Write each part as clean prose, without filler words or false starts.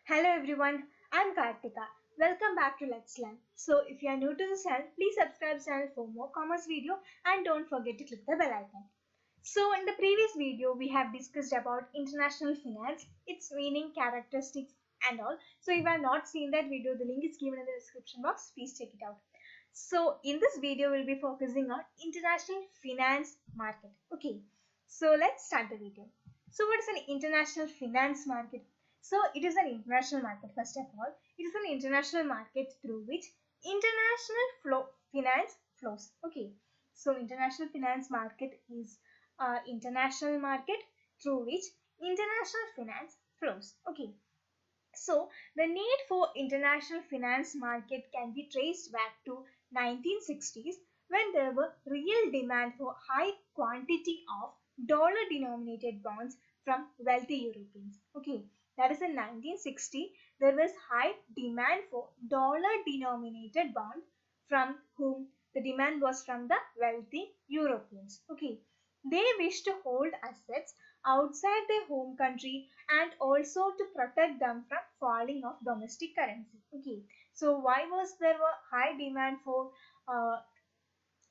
Hello everyone, I'm Kartika. Welcome back to Let's Learn. So if you are new to the channel, please subscribe to the channel for more commerce video and don't forget to click the bell icon. So in the previous video, we have discussed about international finance, its meaning, characteristics and all. So if you have not seen that video, the link is given in the description box. Please check it out. So in this video, we'll be focusing on international finance market. Okay, so let's start the video. So what is an international finance market? So it is an international market first of all. It is an international market through which international finance flows. Okay, so international finance market is international market through which international finance flows. Okay, so the need for international finance market can be traced back to 1960s when there were real demand for high quantity of dollar denominated bonds from wealthy Europeans. Okay, that is in 1960 there was high demand for dollar denominated bond from whom the demand was from the wealthy Europeans. Okay, they wish to hold assets outside their home country and also to protect them from falling of domestic currency. Okay, so why was there a high demand for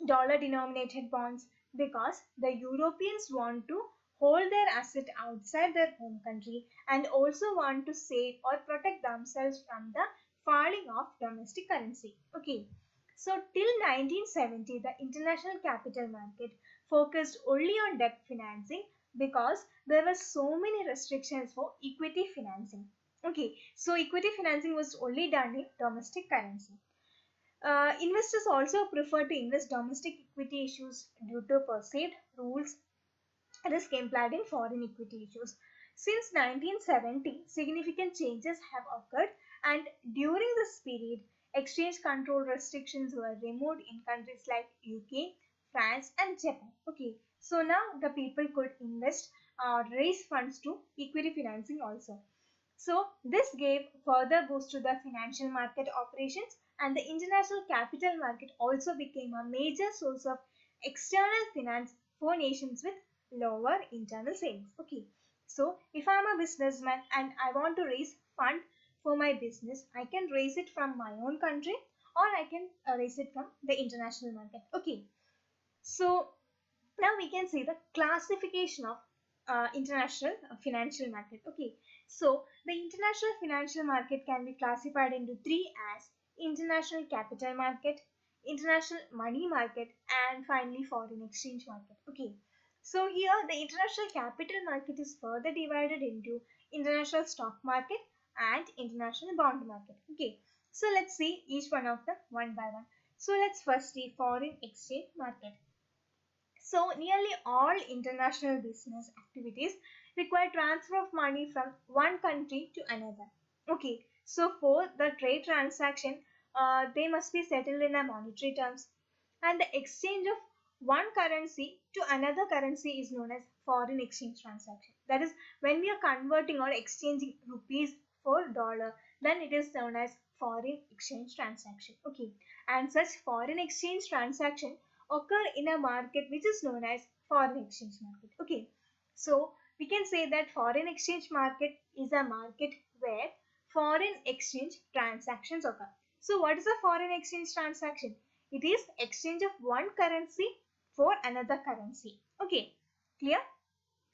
dollar denominated bonds? Because the Europeans want to hold their asset outside their home country and also want to save or protect themselves from the falling of domestic currency. Okay, so till 1970 the international capital market focused only on debt financing because there were so many restrictions for equity financing. Okay, so equity financing was only done in domestic currency. Investors also prefer to invest domestic equity issues due to perceived rules risk implied in foreign equity issues. Since 1970, significant changes have occurred, and during this period, exchange control restrictions were removed in countries like UK, France, and Japan. Okay, so now the people could invest or raise funds to equity financing also. So this gave further boost to the financial market operations, and the international capital market also became a major source of external finance for nations with lower internal savings. Okay, so if I am a businessman and I want to raise fund for my business, I can raise it from my own country or I can raise it from the international market. Okay, so now we can see the classification of international financial market. Okay, so the international financial market can be classified into three as international capital market, international money market, and finally foreign exchange market. Okay, so here the international capital market is further divided into international stock market and international bond market. Okay, so let's see each one of them one by one. So let's first see foreign exchange market. So nearly all international business activities require transfer of money from one country to another. Okay, so for the trade transaction, they must be settled in a monetary terms, and the exchange of one currency to another currency is known as foreign exchange transaction. That is, when we are converting or exchanging rupees for dollar, then it is known as foreign exchange transaction. Okay, and such foreign exchange transaction occur in a market which is known as foreign exchange market. Okay, so we can say that foreign exchange market is a market where foreign exchange transactions occur. So what is a foreign exchange transaction? It is exchange of one currency for another currency. Okay, clear?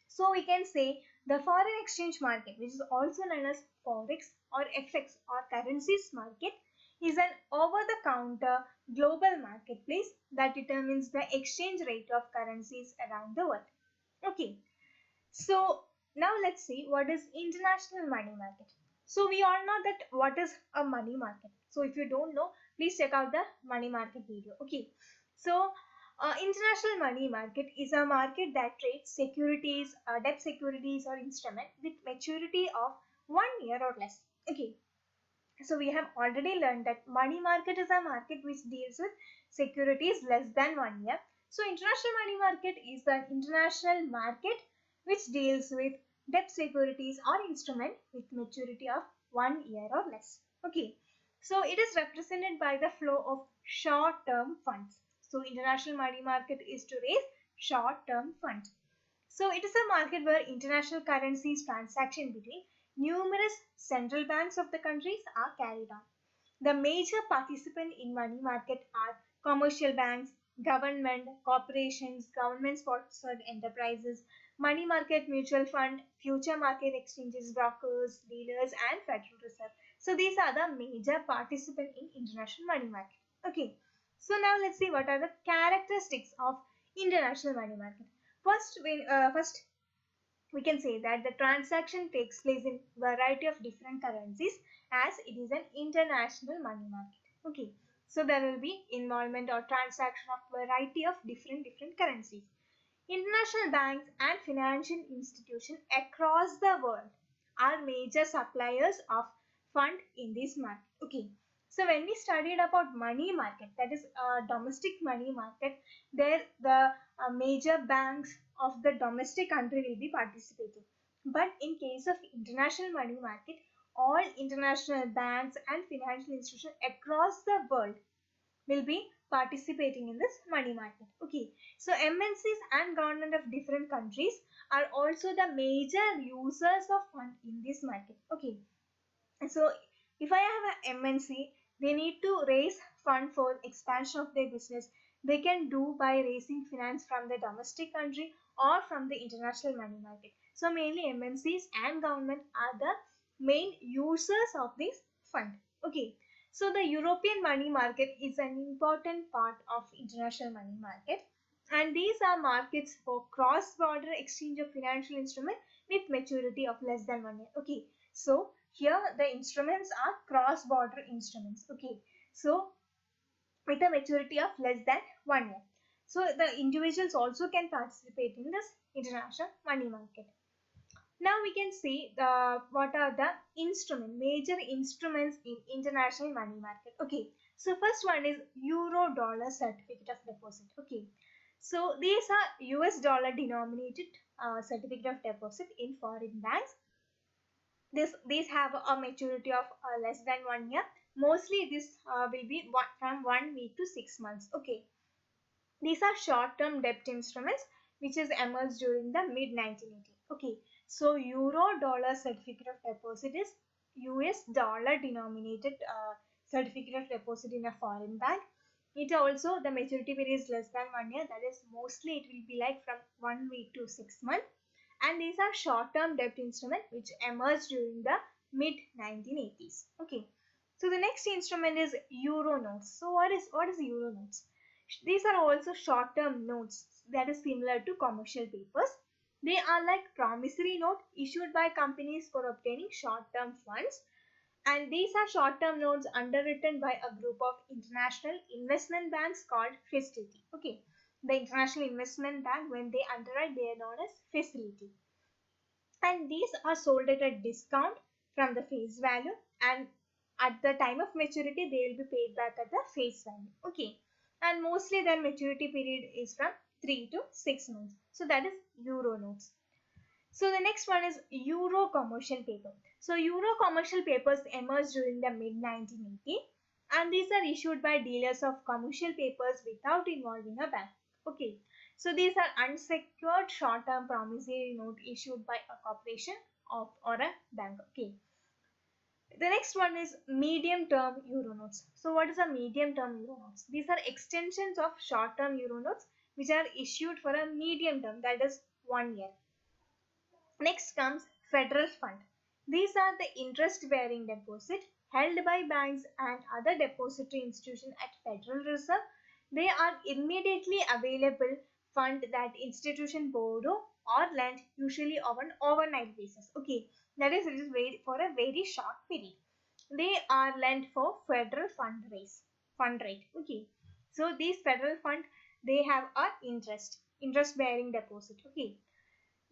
So we can say the foreign exchange market, which is also known as forex or FX or currencies market, is an over-the-counter global marketplace that determines the exchange rate of currencies around the world. Okay, so now let's see what is international money market. So we all know that what is a money market. So if you don't know, please check out the money market video. Okay, so international money market is a market that trades securities, debt securities or instrument with maturity of 1 year or less. Okay, so we have already learned that money market is a market which deals with securities less than 1 year. So international money market is the international market which deals with debt securities or instrument with maturity of 1 year or less. Okay, so it is represented by the flow of short-term funds. So international money market is to raise short-term funds. So it is a market where international currencies transaction between numerous central banks of the countries are carried on. The major participants in money market are commercial banks, government, corporations, government-sponsored enterprises, money market mutual fund, future market exchanges, brokers, dealers, and Federal Reserve. So these are the major participants in international money market. Okay. So now let's see what are the characteristics of international money market. First, we can say that the transaction takes place in variety of different currencies as it is an international money market. Okay, so there will be involvement or transaction of variety of different currencies. International banks and financial institutions across the world are major suppliers of fund in this market. Okay, so when we studied about money market, that is domestic money market, there the major banks of the domestic country will be participating. But in case of international money market, all international banks and financial institutions across the world will be participating in this money market. Okay, so MNCs and government of different countries are also the major users of fund in this market. Okay, so if I have a MNC, they need to raise fund for expansion of their business. They can do by raising finance from the domestic country or from the international money market. So mainly MNCs and government are the main users of this fund. Okay, so the European money market is an important part of international money market, and these are markets for cross-border exchange of financial instrument with maturity of less than 1 year. Okay, so here the instruments are cross-border instruments. Okay, so with a maturity of less than 1 year. So the individuals also can participate in this international money market. Now we can see what are the major instruments in international money market. Okay, so first one is Euro Dollar Certificate of Deposit. Okay, so these are US dollar denominated certificate of deposit in foreign banks. These have a maturity of less than 1 year. Mostly this will be from 1 week to 6 months. Okay, these are short-term debt instruments which is emerged during the mid 1980s. Okay, so Euro Dollar Certificate of Deposit is US dollar denominated certificate of deposit in a foreign bank. It also, the maturity period is less than 1 year. That is, mostly it will be like from 1 week to 6 months. And these are short-term debt instruments which emerged during the mid 1980s. Okay, so the next instrument is Euro notes. So what is Euro notes? These are also short-term notes that is similar to commercial papers. They are like promissory note issued by companies for obtaining short-term funds, and these are short-term notes underwritten by a group of international investment banks called facility. Okay, the international investment bank, when they underwrite, they are known as facility, and these are sold at a discount from the face value, and at the time of maturity they will be paid back at the face value. Okay, and mostly their maturity period is from 3 to 6 months. So that is Euro notes. So the next one is Euro commercial paper. So Euro commercial papers emerged during the mid 1980s, and these are issued by dealers of commercial papers without involving a bank. Okay, so these are unsecured short-term promissory note issued by a corporation or a bank. Okay, the next one is medium-term Euro notes. So what is a medium-term Euro notes? These are extensions of short-term Euro notes which are issued for a medium term, that is 1 year. Next comes Federal Fund. These are the interest-bearing deposit held by banks and other depository institutions at Federal Reserve. They are immediately available fund that institution borrow or lend, usually on an overnight basis. Okay, that is, it is for a very short period. They are lent for federal fund rate. Okay, so these federal fund, they have a interest bearing deposit. Okay,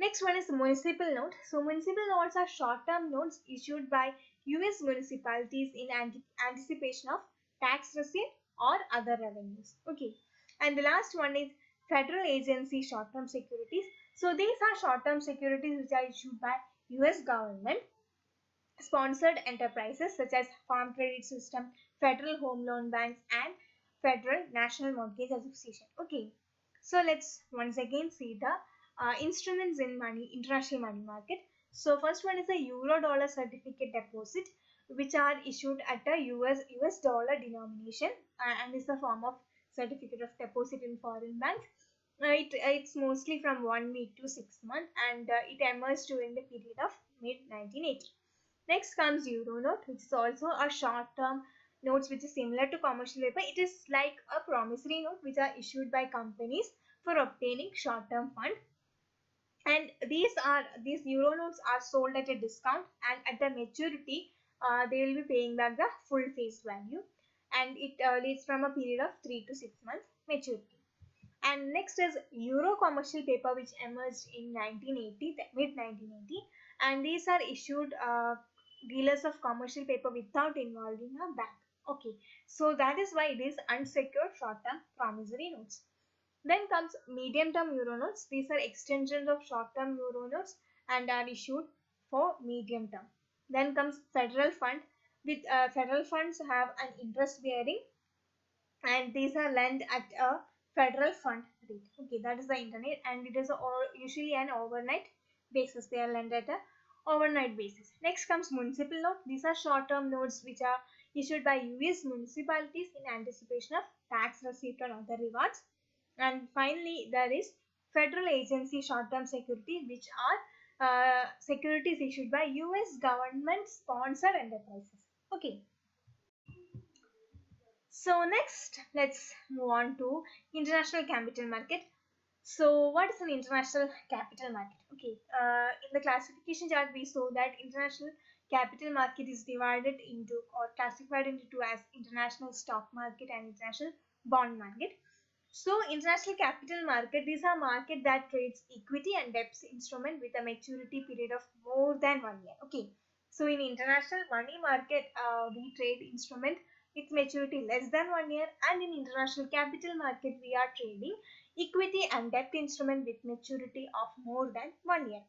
next one is municipal note. So municipal notes are short-term notes issued by US municipalities in anticipation of tax receipt or other revenues. Okay, and the last one is federal agency short-term securities. So these are short-term securities which are issued by US government sponsored enterprises such as Farm Credit System, Federal Home Loan Banks, and Federal National Mortgage Association. Okay, so let's once again see the instruments in international money market. So first one is a euro dollar certificate deposit, which are issued at a US dollar denomination, and is a form of certificate of deposit in foreign banks. It's mostly from 1 week to 6 months, and it emerged during the period of mid 1980. Next comes euro note, which is also a short term notes which is similar to commercial paper. It is like a promissory note which are issued by companies for obtaining short term fund, and these euro notes are sold at a discount, and at the maturity they will be paying back the full face value, and it leads from a period of 3 to 6 months maturity. And next is euro commercial paper, which emerged in 1980, mid 1980, and these are issued dealers of commercial paper without involving a bank. Okay, so that is why it is unsecured short term promissory notes. Then comes medium-term euro notes. These are extensions of short-term euro notes and are issued for medium term. Then comes federal fund. With federal funds have an interest bearing, and these are lent at a federal fund rate. Okay, that is the internet, and it is usually an overnight basis. They are lent at a overnight basis. Next comes municipal note. These are short-term notes which are issued by US municipalities in anticipation of tax receipt or other rewards. And finally, there is federal agency short-term security, which are securities issued by US government sponsored enterprises. Okay. So next, let's move on to international capital market. So what is an international capital market? Okay, in the classification chart, we saw that international capital market is divided into or classified into two as international stock market and international bond market. So international capital market, these are market that trades equity and debt instrument with a maturity period of more than 1 year. Okay. So in international money market, we trade instrument with maturity less than 1 year, and in international capital market, we are trading equity and debt instrument with maturity of more than 1 year.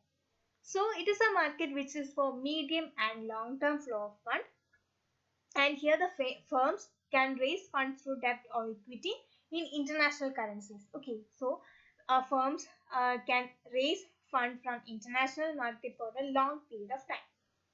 So it is a market which is for medium and long term flow of fund, and here the firms can raise funds through debt or equity in international currencies. Okay, so firms can raise fund from international market for a long period of time.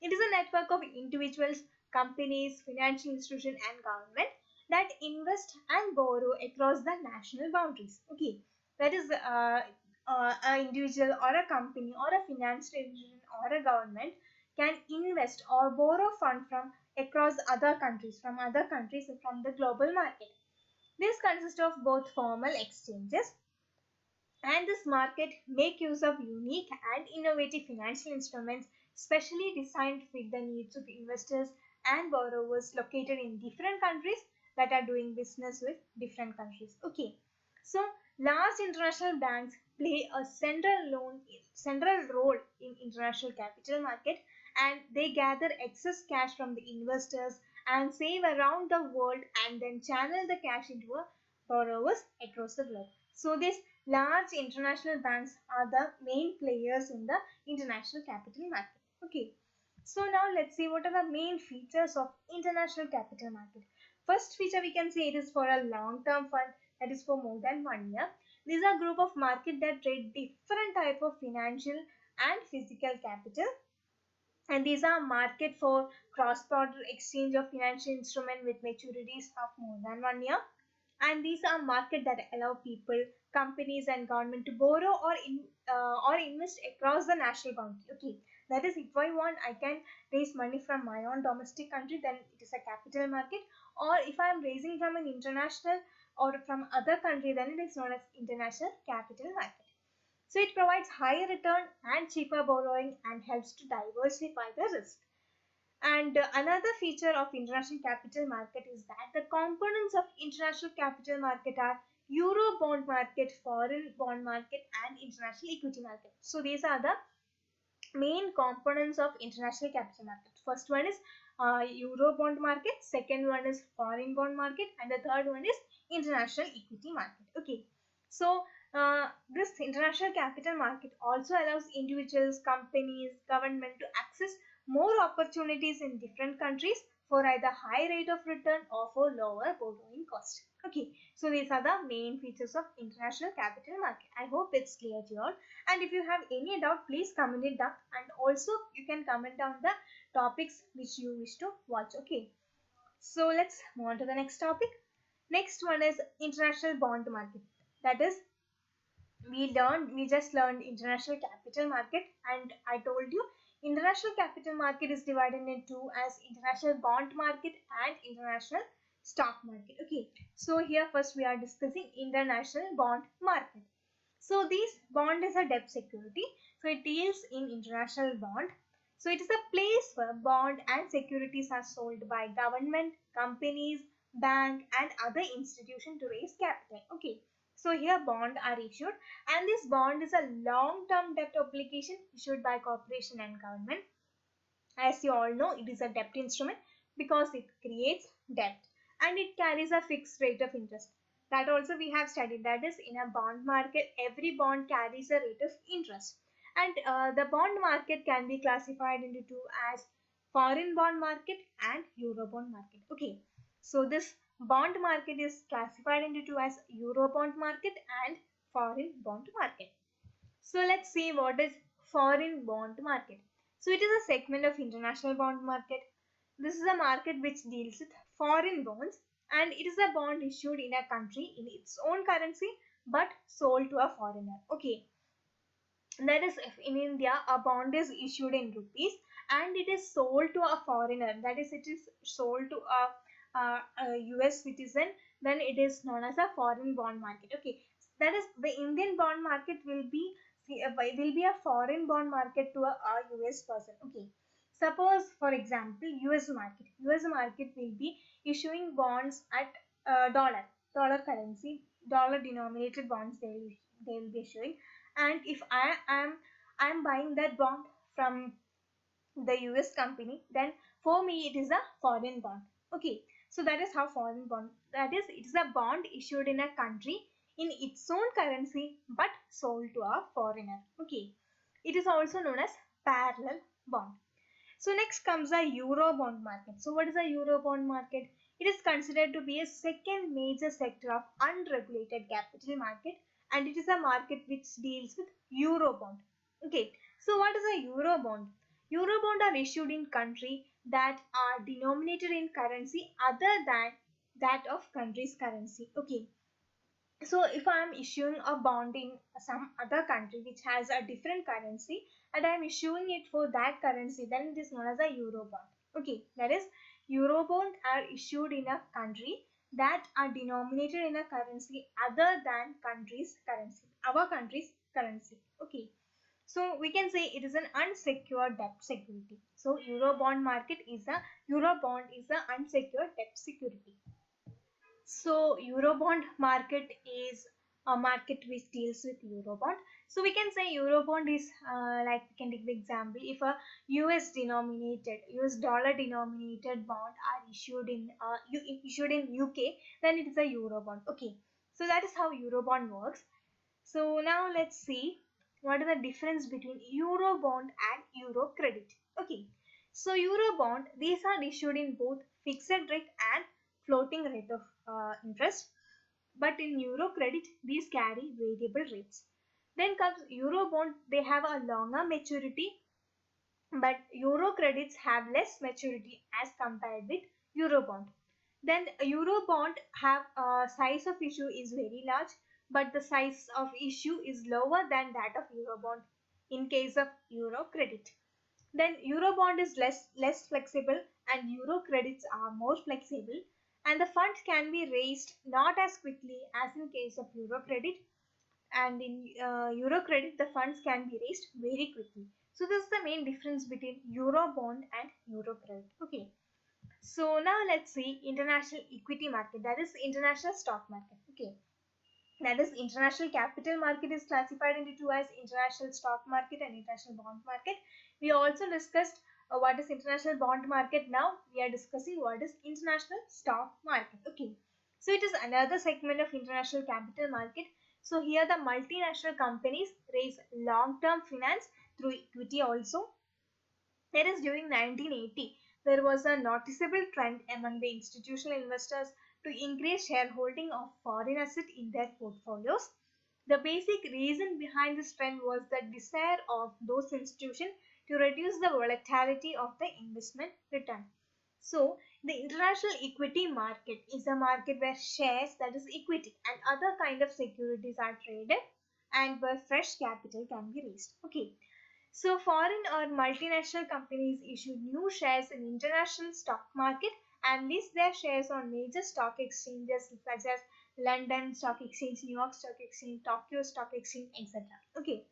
It is a network of individuals, companies, financial institutions, and government that invest and borrow across the national boundaries. Okay, that is an individual or a company or a financial institution or a government can invest or borrow fund from across other countries, from the global market. This consists of both formal exchanges, and this market make use of unique and innovative financial instruments specially designed to fit the needs of investors and borrowers located in different countries that are doing business with different countries. Okay, so large international banks play a central role in international capital market, and they gather excess cash from the investors and save around the world, and then channel the cash into borrowers across the globe. So these large international banks are the main players in the international capital market. Okay. So now let's see what are the main features of international capital market. First feature we can say it is for a long-term fund, that is for more than 1 year. These are group of market that trade different type of financial and physical capital, and these are market for cross-border exchange of financial instrument with maturities of more than 1 year, and these are market that allow people, companies, and government to borrow or invest across the national boundary. Okay, that is, if I want, I can raise money from my own domestic country, then it is a capital market, or if I am raising from an international or from other country, then it is known as international capital market. So it provides higher return and cheaper borrowing and helps to diversify the risk. And another feature of international capital market is that the components of international capital market are euro bond market, foreign bond market, and international equity market. So these are the main components of international capital market. First one is euro bond market, second one is foreign bond market, and the third one is international equity market. Okay, so this international capital market also allows individuals, companies, government to access more opportunities in different countries for either high rate of return or for lower borrowing cost. Okay, so these are the main features of international capital market. I hope it's clear to you all. And if you have any doubt, please comment it down, and also you can comment down the topics which you wish to watch. Okay, so let's move on to the next topic. Next one is international bond market. That is, we just learned international capital market, and I told you international capital market is divided into as international bond market and international stock market. Okay, so here first we are discussing international bond market. So this bond is a debt security, so it deals in international bond. So it is a place where bond and securities are sold by government, companies, bank and other institutions to raise capital. Okay, so here bond are issued, and this bond is a long-term debt obligation issued by corporation and government. As you all know, it is a debt instrument because it creates debt and it carries a fixed rate of interest. That also we have studied. That is, in a bond market, every bond carries a rate of interest. And the bond market can be classified into two as foreign bond market and euro bond market. Okay, so this bond market is classified into two as euro bond market and foreign bond market. So let's see what is foreign bond market. So it is a segment of international bond market. This is a market which deals with foreign bonds, and it is a bond issued in a country in its own currency but sold to a foreigner. Okay, that is, if in India a bond is issued in rupees and it is sold to a foreigner, that is, it is sold to a US citizen, then it is known as a foreign bond market. Okay, that is, the Indian bond market will be a foreign bond market to a US person. Okay, suppose for example US market will be issuing bonds at dollar currency, dollar denominated bonds they will be issuing. And if I am buying that bond from the US company, then for me it is a foreign bond. Okay, so that is how foreign bond, that is, it is a bond issued in a country in its own currency but sold to a foreigner. Okay, it is also known as parallel bond. So next comes the euro bond market. So what is a euro bond market? It is considered to be a second major sector of unregulated capital market, and it is a market which deals with euro bond. Okay, so what is a euro bond? Euro bond are issued in country that are denominated in currency other than that of country's currency. Okay, so if I am issuing a bond in some other country which has a different currency and I am issuing it for that currency, then it is known as a euro bond. Okay, that is, euro bond are issued in a country that are denominated in a currency other than our country's currency. Okay, so we can say it is an unsecured debt security. So euro bond is a unsecured debt security. So Eurobond market is a market which deals with Eurobond. So we can say Eurobond is like, we can take the example, if a US dollar denominated bond are issued in UK, then it is a Eurobond. Okay, so that is how Eurobond works. So now let's see what is the difference between Eurobond and Euro credit. Okay, so Eurobond, these are issued in both fixed rate and floating rate of interest, but in euro credit these carry variable rates. Then comes euro bond, they have a longer maturity, but euro credits have less maturity as compared with euro bond. Then euro bond have a size of issue is very large, but the size of issue is lower than that of euro bond in case of euro credit. Then euro bond is less flexible and euro credits are more flexible, and the fund can be raised not as quickly as in case of euro credit, and in euro credit the funds can be raised very quickly. So this is the main difference between euro bond and euro credit. Okay, so now let's see international equity market, that is international stock market. Okay, that is, international capital market is classified into two as international stock market and international bond market. We also discussed what is international bond market. Now we are discussing what is international stock market. Okay, so it is another segment of international capital market. So here the multinational companies raise long-term finance through equity also. That is, during 1980, there was a noticeable trend among the institutional investors to increase shareholding of foreign assets in their portfolios. The basic reason behind this trend was the desire of those institutions to reduce the volatility of the investment return. So, the international equity market is a market where shares, that is equity, and other kind of securities are traded and where fresh capital can be raised. Okay. So, foreign or multinational companies issue new shares in international stock market and list their shares on major stock exchanges such as London Stock Exchange, New York Stock Exchange, Tokyo Stock Exchange, etc. Okay.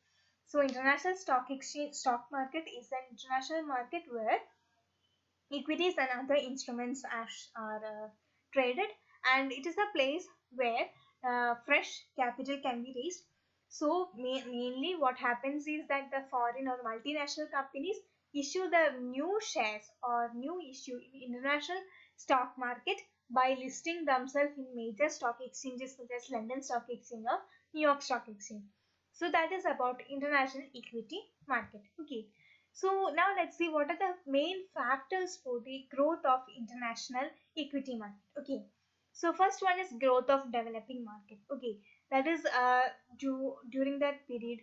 So, international stock exchange stock market is an international market where equities and other instruments are traded, and it is a place where fresh capital can be raised. So mainly what happens is that the foreign or multinational companies issue the new shares or new issue in international stock market by listing themselves in major stock exchanges such as London Stock Exchange or New York Stock Exchange. So that is about international equity market. Okay. So now let's see what are the main factors for the growth of international equity market. Okay. So first one is growth of developing market. Okay. That is during that period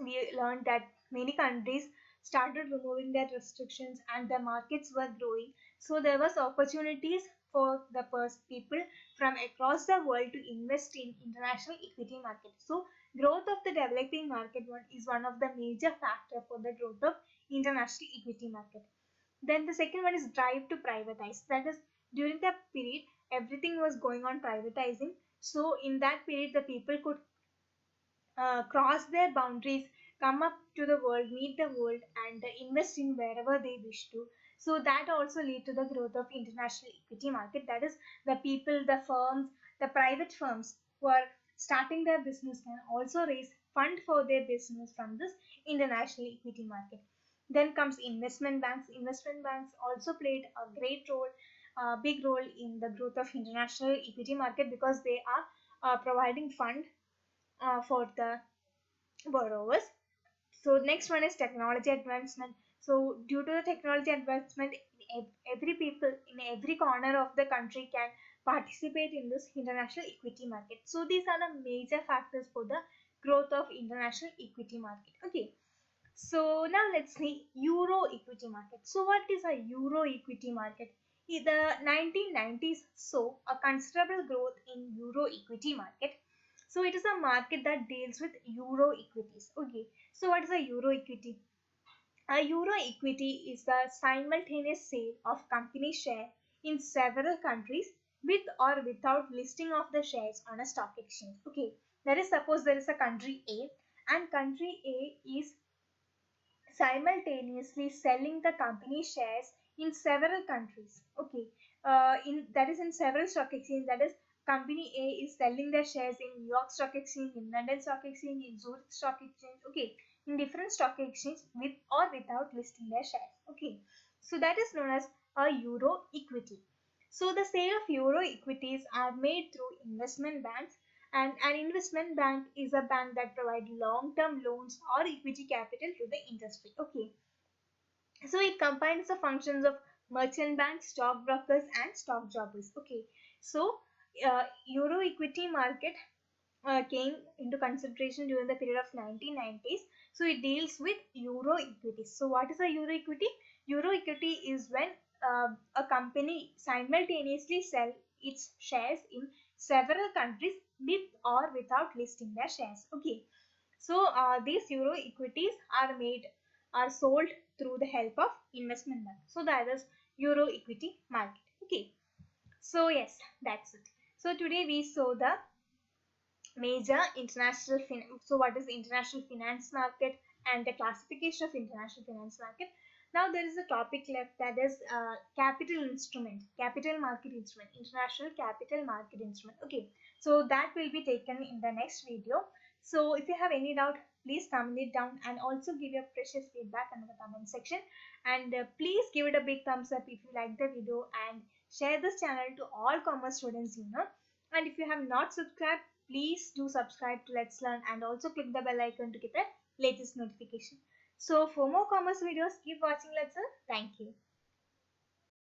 we learned that many countries started removing their restrictions and the markets were growing. So there was opportunities for the people from across the world to invest in international equity market. So growth of the developing market is one of the major factor for the growth of international equity market. Then the second one is drive to privatize. That is during that period everything was going on privatizing. So in that period the people could cross their boundaries, come up to the world, meet the world, and invest in wherever they wish to. So that also lead to the growth of international equity market. That is, the people, the firms, the private firms who are starting their business can also raise fund for their business from this international equity market. Then comes investment banks. Investment banks also played a great role, big role in the growth of international equity market because they are providing fund for the borrowers. So next one is technology advancement. So due to the technology advancement, every people in every corner of the country can participate in this international equity market. So these are the major factors for the growth of international equity market. Okay. So now let's see Euro equity market. So what is a Euro equity market? In the 1990s saw a considerable growth in Euro equity market. So it is a market that deals with Euro equities. Okay. So what is a Euro equity? A Euro equity is the simultaneous sale of company share in several countries with or without listing of the shares on a stock exchange. Okay. That is, suppose there is a country A and country A is simultaneously selling the company shares in several countries. Okay. In several stock exchanges. That is, company A is selling their shares in New York Stock Exchange, in London Stock Exchange, in Zurich Stock Exchange. Okay. In different stock exchanges with or without listing their shares. Okay. So that is known as a Euro equity. So the sale of Euro equities are made through investment banks, and an investment bank is a bank that provides long-term loans or equity capital to the industry. Okay. So it combines the functions of merchant banks, stockbrokers, and stock jobbers. Okay. So Euro equity market came into consideration during the period of 1990s. So it deals with Euro equities. So what is a Euro equity? Euro equity is when a company simultaneously sell its shares in several countries with or without listing their shares. Okay. So these Euro equities are sold through the help of investment bank. So that is Euro equity market. Okay. So yes, that's it. So today we saw the major international so what is the international finance market and the classification of international finance market. Now there is a topic left, that is capital market instrument, international capital market instrument. Okay, so that will be taken in the next video. So if you have any doubt, please comment it down and also give your precious feedback in the comment section, and please give it a big thumbs up if you like the video, and share this channel to all commerce students you know. And if you have not subscribed, please do subscribe to Let's Learn and also click the bell icon to get the latest notification. So for more commerce videos, keep watching Let's Learn. Thank you.